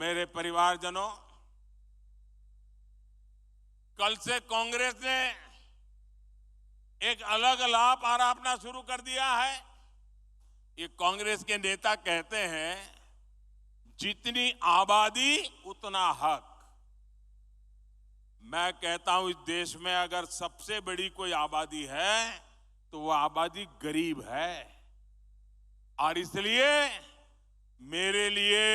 मेरे परिवारजनों, कल से कांग्रेस ने एक अलग लाभ आरोपना शुरू कर दिया है। ये कांग्रेस के नेता कहते हैं, जितनी आबादी उतना हक। मैं कहता हूं, इस देश में अगर सबसे बड़ी कोई आबादी है तो वो आबादी गरीब है, और इसलिए मेरे लिए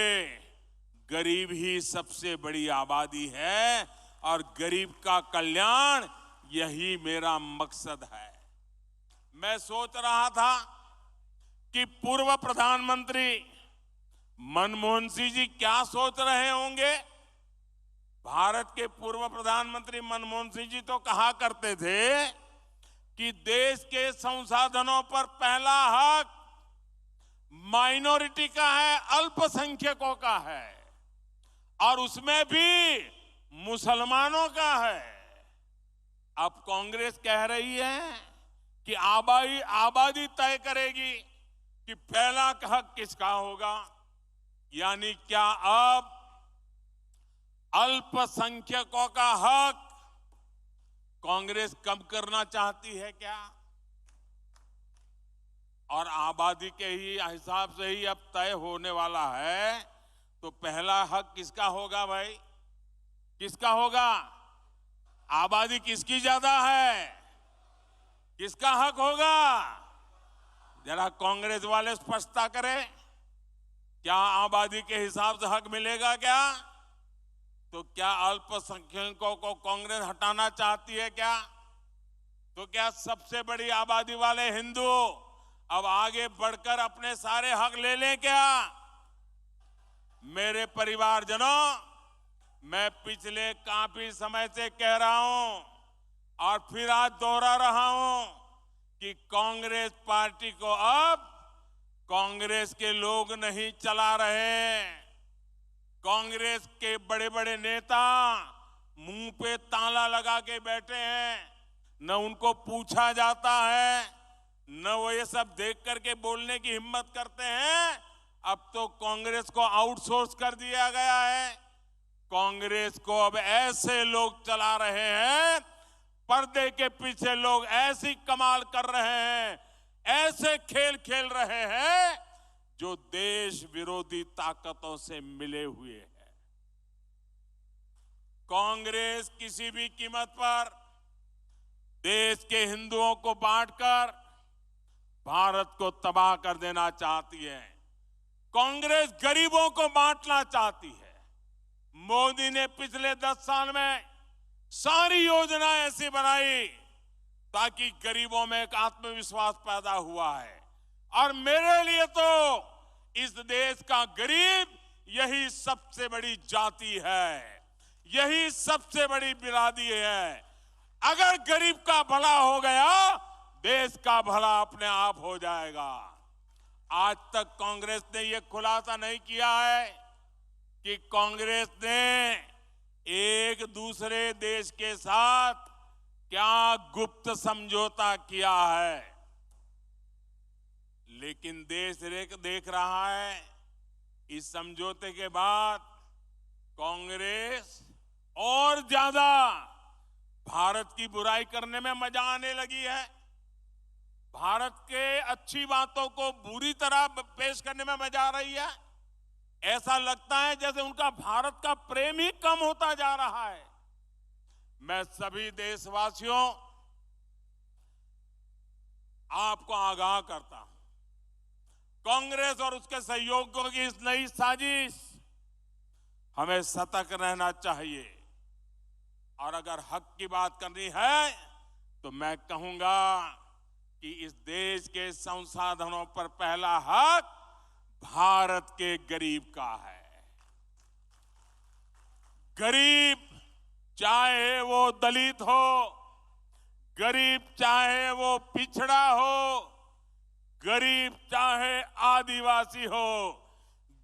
गरीब ही सबसे बड़ी आबादी है और गरीब का कल्याण यही मेरा मकसद है। मैं सोच रहा था कि पूर्व प्रधानमंत्री मनमोहन सिंह जी क्या सोच रहे होंगे। भारत के पूर्व प्रधानमंत्री मनमोहन सिंह जी तो कहा करते थे कि देश के संसाधनों पर पहला हक माइनॉरिटी का है, अल्पसंख्यकों का है, और उसमें भी मुसलमानों का है। अब कांग्रेस कह रही है कि आबादी तय करेगी कि पहला हक किसका होगा। यानी क्या अब अल्पसंख्यकों का हक कांग्रेस कम करना चाहती है क्या? और आबादी के ही हिसाब से ही अब तय होने वाला है, तो पहला हक किसका होगा भाई? किसका होगा? आबादी किसकी ज्यादा है? किसका हक होगा? जरा कांग्रेस वाले स्पष्टता करें। क्या आबादी के हिसाब से हक मिलेगा क्या? तो क्या अल्पसंख्यकों को कांग्रेस हटाना चाहती है क्या? तो क्या सबसे बड़ी आबादी वाले हिंदू अब आगे बढ़कर अपने सारे हक ले लें क्या? मेरे परिवारजनों, मैं पिछले काफी समय से कह रहा हूं और फिर आज दोहरा रहा हूं कि कांग्रेस पार्टी को अब कांग्रेस के लोग नहीं चला रहे। कांग्रेस के बड़े बड़े नेता मुंह पे ताला लगा के बैठे हैं, न उनको पूछा जाता है, न वो ये सब देख करके बोलने की हिम्मत करते हैं। अब तो कांग्रेस को आउटसोर्स कर दिया गया है। कांग्रेस को अब ऐसे लोग चला रहे हैं, पर्दे के पीछे लोग ऐसी कमाल कर रहे हैं, ऐसे खेल खेल रहे हैं जो देश विरोधी ताकतों से मिले हुए हैं। कांग्रेस किसी भी कीमत पर देश के हिंदुओं को बांटकर भारत को तबाह कर देना चाहती है। कांग्रेस गरीबों को बांटना चाहती है। मोदी ने पिछले 10 साल में सारी योजनाएं ऐसी बनाई ताकि गरीबों में एक आत्मविश्वास पैदा हुआ है। और मेरे लिए तो इस देश का गरीब यही सबसे बड़ी जाति है, यही सबसे बड़ी बिरादरी है। अगर गरीब का भला हो गया, देश का भला अपने आप हो जाएगा। आज तक कांग्रेस ने यह खुलासा नहीं किया है कि कांग्रेस ने एक दूसरे देश के साथ क्या गुप्त समझौता किया है। लेकिन देश देख रहा है, इस समझौते के बाद कांग्रेस और ज्यादा भारत की बुराई करने में मजा आने लगी है। भारत के अच्छी बातों को बुरी तरह पेश करने में मजा आ रही है। ऐसा लगता है जैसे उनका भारत का प्रेम ही कम होता जा रहा है। मैं सभी देशवासियों, आपको आगाह करता हूं, कांग्रेस और उसके सहयोगियों की इस नई साजिश, हमें सतर्क रहना चाहिए। और अगर हक की बात करनी है तो मैं कहूंगा कि इस देश के संसाधनों पर पहला हक भारत के गरीब का है। गरीब चाहे वो दलित हो, गरीब चाहे वो पिछड़ा हो, गरीब चाहे आदिवासी हो,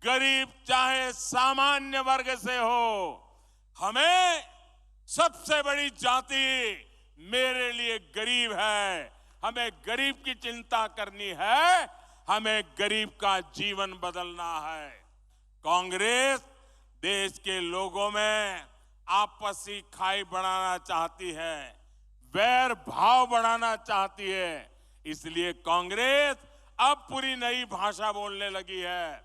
गरीब चाहे सामान्य वर्ग से हो, हमें सबसे बड़ी जाति मेरे लिए गरीब है। हमें गरीब की चिंता करनी है, हमें गरीब का जीवन बदलना है। कांग्रेस देश के लोगों में आपसी खाई बढ़ाना चाहती है, वैर भाव बढ़ाना चाहती है। इसलिए कांग्रेस अब पूरी नई भाषा बोलने लगी है।